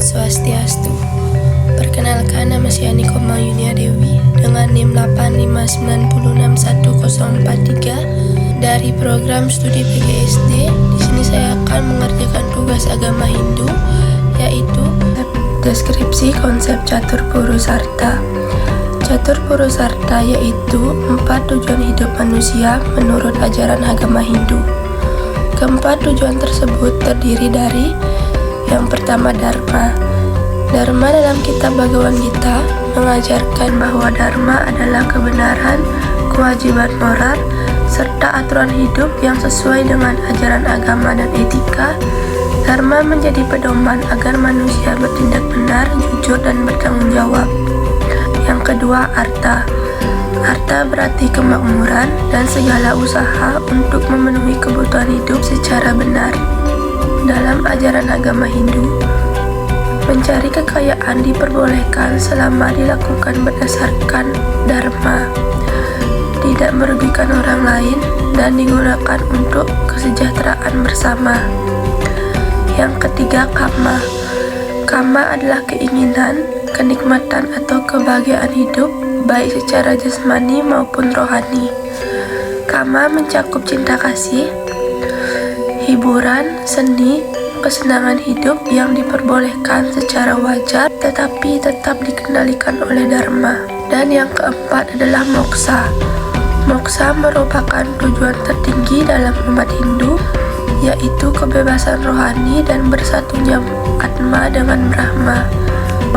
Swastiastu. Perkenalkan, nama saya Nikoma Yunia Dewi dengan NIM 859061043 dari program studi PGSD. Di sini saya akan mengerjakan tugas agama Hindu, yaitu deskripsi konsep Catur Purusartha. Catur Purusartha yaitu 4 tujuan hidup manusia menurut ajaran agama Hindu. Keempat tujuan tersebut terdiri dari: yang pertama, Dharma. Dharma dalam kitab Bhagavad Gita mengajarkan bahwa Dharma adalah kebenaran, kewajiban moral, serta aturan hidup yang sesuai dengan ajaran agama dan etika. Dharma menjadi pedoman agar manusia bertindak benar, jujur, dan bertanggung jawab. Yang kedua, Artha. Artha berarti kemakmuran dan segala usaha untuk memenuhi kebutuhan hidup secara benar. Dalam ajaran agama Hindu, mencari kekayaan diperbolehkan selama dilakukan berdasarkan Dharma, tidak merugikan orang lain, dan digunakan untuk kesejahteraan bersama. Yang ketiga, Kama. Kama adalah keinginan, kenikmatan, atau kebahagiaan hidup, baik secara jasmani maupun rohani. Kama mencakup cinta kasih, hiburan, seni, kesenangan hidup yang diperbolehkan secara wajar tetapi tetap dikendalikan oleh Dharma. Dan yang keempat adalah Moksa. Moksa merupakan tujuan tertinggi dalam umat Hindu, yaitu kebebasan rohani dan bersatunya Atma dengan Brahma.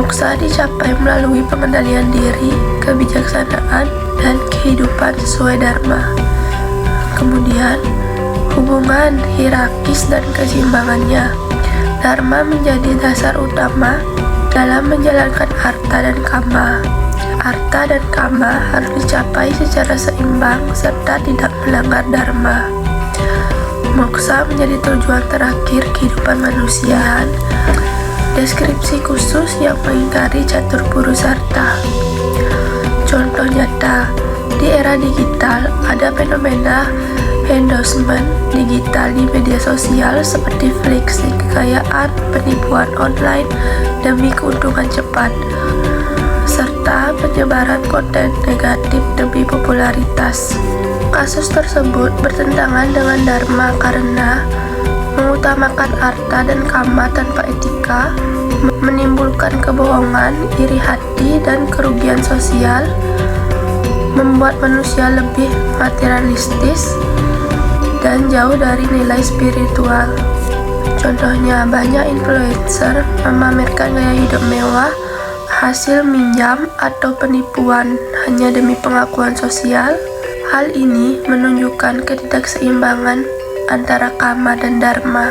Moksa dicapai melalui pengendalian diri, kebijaksanaan, dan kehidupan sesuai Dharma. Kemudian, hubungan hierarkis dan keseimbangannya. Dharma menjadi dasar utama dalam menjalankan Artha dan Kama. Artha dan Kama harus dicapai secara seimbang serta tidak melanggar Dharma. Moksa menjadi tujuan terakhir kehidupan manusia. Deskripsi khusus yang mengingkari Catur Purusartha. Contoh nyata, di era digital ada fenomena endorsement digital di media sosial seperti flexing kekayaan, penipuan online demi keuntungan cepat, serta penyebaran konten negatif demi popularitas. Kasus tersebut bertentangan dengan Dharma karena mengutamakan Artha dan Kama tanpa etika, menimbulkan kebohongan, iri hati, dan kerugian sosial, membuat manusia lebih materialistis dan jauh dari nilai spiritual. Contohnya, banyak influencer memamerkan gaya hidup mewah, hasil minjam atau penipuan hanya demi pengakuan sosial. Hal ini menunjukkan ketidakseimbangan antara Kama dan Dharma.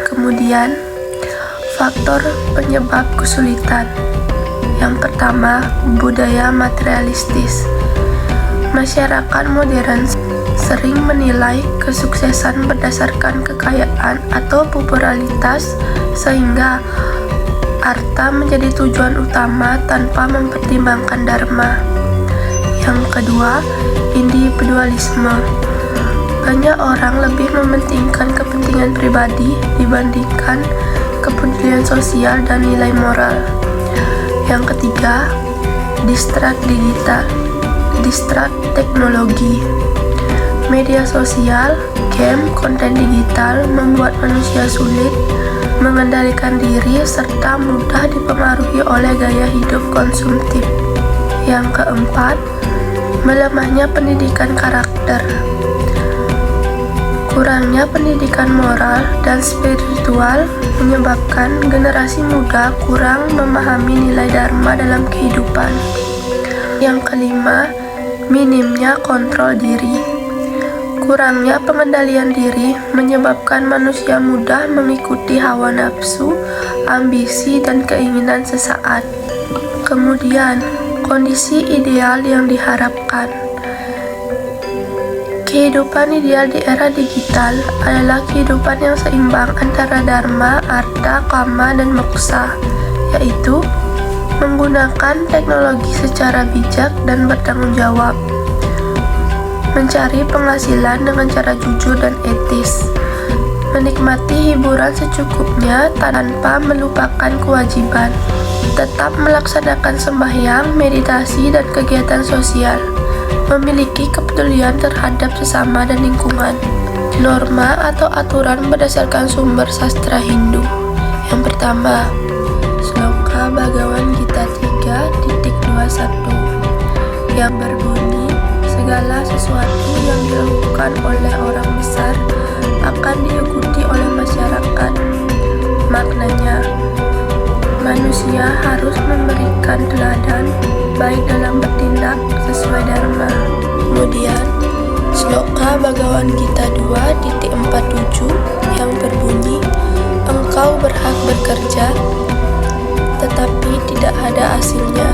Kemudian, faktor penyebab kesulitan. Yang pertama, budaya materialistis. Masyarakat modern sering menilai kesuksesan berdasarkan kekayaan atau popularitas, sehingga Artha menjadi tujuan utama tanpa mempertimbangkan Dharma. Yang kedua, individualisme. Banyak orang lebih mementingkan kepentingan pribadi dibandingkan kepedulian sosial dan nilai moral. Yang ketiga, distrak digital. Distrak teknologi. Media sosial, game, konten digital membuat manusia sulit mengendalikan diri serta mudah dipengaruhi oleh gaya hidup konsumtif. Yang keempat, melemahnya pendidikan karakter. Kurangnya pendidikan moral dan spiritual menyebabkan generasi muda kurang memahami nilai Dharma dalam kehidupan. Yang kelima, minimnya kontrol diri. Kurangnya pengendalian diri menyebabkan manusia mudah mengikuti hawa nafsu, ambisi, dan keinginan sesaat. Kemudian, kondisi ideal yang diharapkan. Kehidupan ideal di era digital adalah kehidupan yang seimbang antara Dharma, Artha, Kama, dan Moksa, yaitu menggunakan teknologi secara bijak dan bertanggung jawab, mencari penghasilan dengan cara jujur dan etis, menikmati hiburan secukupnya tanpa melupakan kewajiban, tetap melaksanakan sembahyang, meditasi, dan kegiatan sosial, memiliki kepedulian terhadap sesama dan lingkungan. Norma atau aturan berdasarkan sumber sastra Hindu. Yang pertama, Sloka Bhagawan Gita 3.21 yang berbunyi, segala sesuatu yang dilakukan oleh orang besar akan diikuti oleh masyarakat. Maknanya, manusia harus memberikan teladan baik dalam bertindak sesuai dharma. Kemudian, Sloka Bhagawan Gita 2.47 yang berbunyi, engkau berhak bekerja, tetapi tidak ada hasilnya.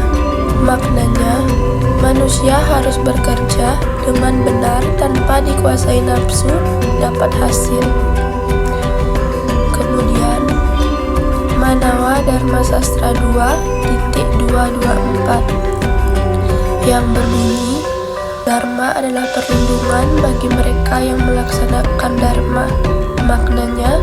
Maknanya, manusia harus bekerja dengan benar tanpa dikuasai nafsu dapat hasil. Kemudian, Manawa Dharma Sastra 2.224 yang berbunyi, Dharma adalah perlindungan bagi mereka yang melaksanakan Dharma. Maknanya,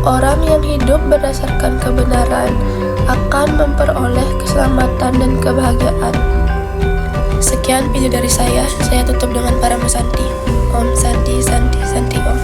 orang yang hidup berdasarkan kebenaran akan memperoleh keselamatan dan kebahagiaan. Sekian video dari saya tutup dengan Paramasanti. Om Santi Santi Santi Om.